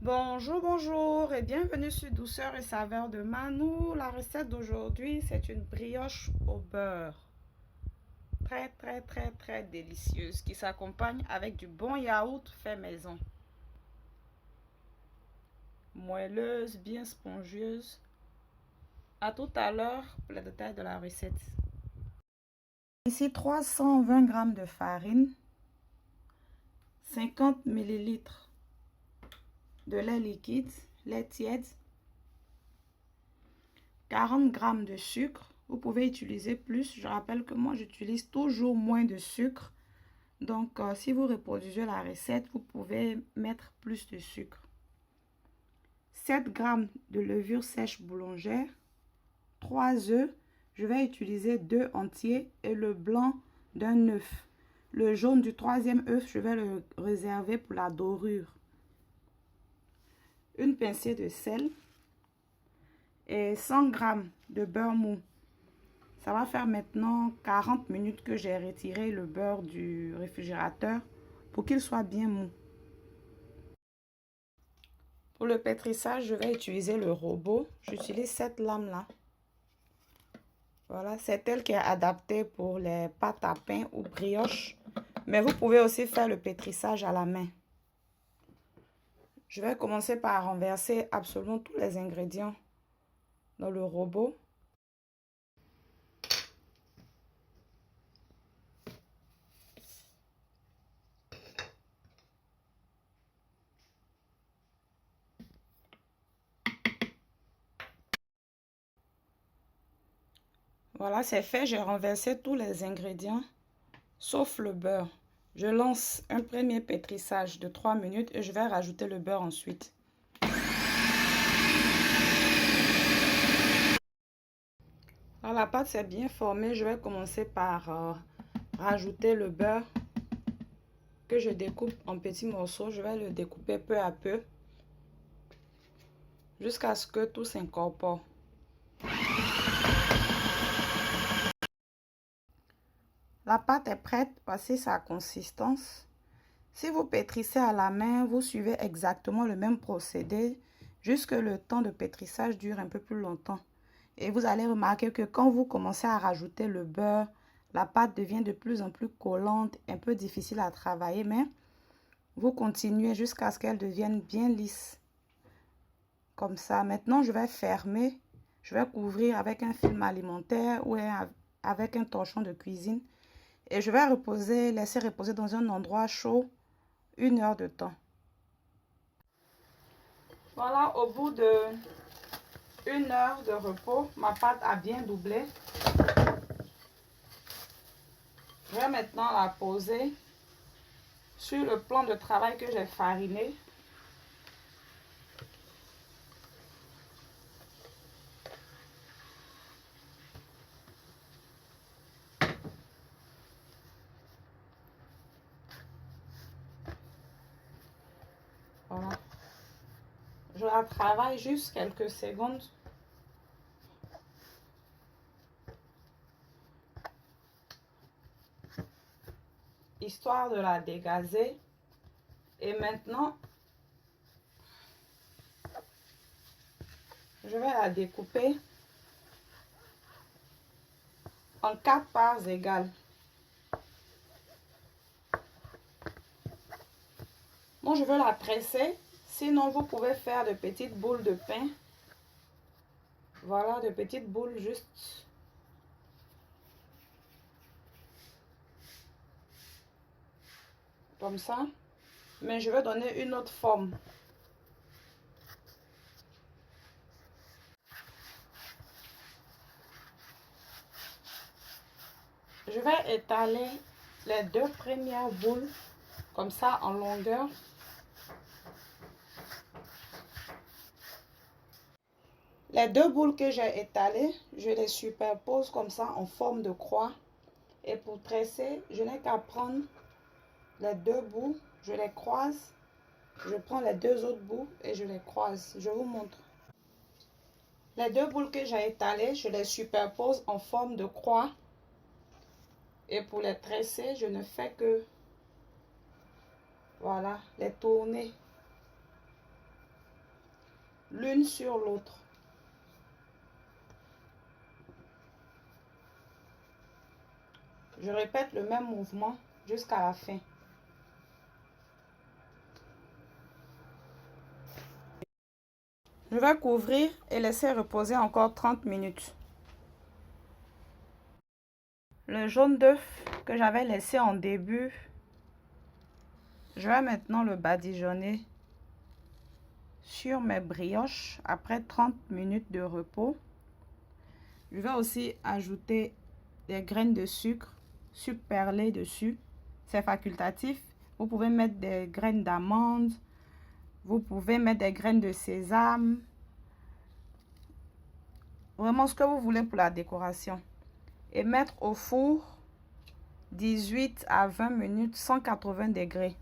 Bonjour, bonjour et bienvenue sur Douceur et Saveur de Manou. La recette d'aujourd'hui, c'est une brioche au beurre. Très délicieuse qui s'accompagne avec du bon yaourt fait maison. Moelleuse, bien spongieuse. À tout à l'heure pour les détails de la recette. Ici 320 g de farine, 50 ml de lait liquide, lait tiède, 40 g de sucre. Vous pouvez utiliser plus. Je rappelle que moi, j'utilise toujours moins de sucre. Donc, si vous reproduisez la recette, vous pouvez mettre plus de sucre. 7 g de levure sèche boulangère. 3 œufs. Je vais utiliser 2 entiers et le blanc d'un œuf. Le jaune du troisième œuf, je vais le réserver pour la dorure. Une pincée de sel et 100 g de beurre mou. Ça va faire maintenant 40 minutes que j'ai retiré le beurre du réfrigérateur pour qu'il soit bien mou. Pour le pétrissage, je vais utiliser le robot. J'utilise cette lame-là. Voilà, c'est elle qui est adaptée pour les pâtes à pain ou brioches. Mais vous pouvez aussi faire le pétrissage à la main. Je vais commencer par renverser absolument tous les ingrédients dans le robot. Voilà, c'est fait. J'ai renversé tous les ingrédients, sauf le beurre. Je lance un premier pétrissage de 3 minutes et je vais rajouter le beurre ensuite. Alors, la pâte s'est bien formée. Je vais commencer par rajouter le beurre que je découpe en petits morceaux. Je vais le découper peu à peu jusqu'à ce que tout s'incorpore. La pâte est prête. Voici sa consistance. Si vous pétrissez à la main, vous suivez exactement le même procédé jusque le temps de pétrissage dure un peu plus longtemps. Et vous allez remarquer que quand vous commencez à rajouter le beurre, la pâte devient de plus en plus collante, un peu difficile à travailler, mais vous continuez jusqu'à ce qu'elle devienne bien lisse. Comme ça. Maintenant, je vais fermer. Je vais couvrir avec un film alimentaire ou avec un torchon de cuisine. Et je vais laisser reposer dans un endroit chaud 1 heure de temps. Voilà, au bout de 1 heure de repos, ma pâte a bien doublé. Je vais maintenant la poser sur le plan de travail que j'ai fariné. Voilà. Je la travaille juste quelques secondes. Histoire de la dégazer. Et maintenant, je vais la découper en 4 parts égales. Moi, je veux la presser. Sinon, vous pouvez faire de petites boules de pain. Voilà, de petites boules juste. Comme ça. Mais je vais donner une autre forme. Je vais étaler les 2 premières boules comme ça en longueur. Les 2 boules que j'ai étalées, je les superpose comme ça en forme de croix. Et pour tresser, je n'ai qu'à prendre les 2 bouts, je les croise. Je prends les 2 autres bouts et je les croise. Je vous montre. Les 2 boules que j'ai étalées, je les superpose en forme de croix. Et pour les tresser, je ne fais que, voilà, les tourner. l'une sur l'autre. Je répète le même mouvement jusqu'à la fin. Je vais couvrir et laisser reposer encore 30 minutes. Le jaune d'œuf que j'avais laissé en début, je vais maintenant le badigeonner sur mes brioches après 30 minutes de repos. Je vais aussi ajouter des graines de sucre perlé dessus. C'est facultatif. Vous pouvez mettre des graines d'amande. Vous pouvez mettre des graines de sésame. Vraiment ce que vous voulez pour la décoration. Et mettre au four 18 à 20 minutes, 180 degrés.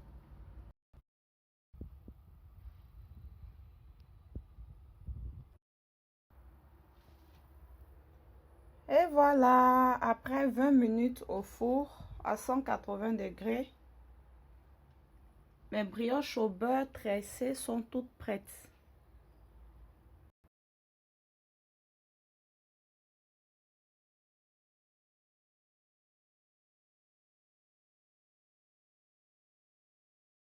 Et voilà, après 20 minutes au four à 180 degrés, mes brioches au beurre tressé sont toutes prêtes.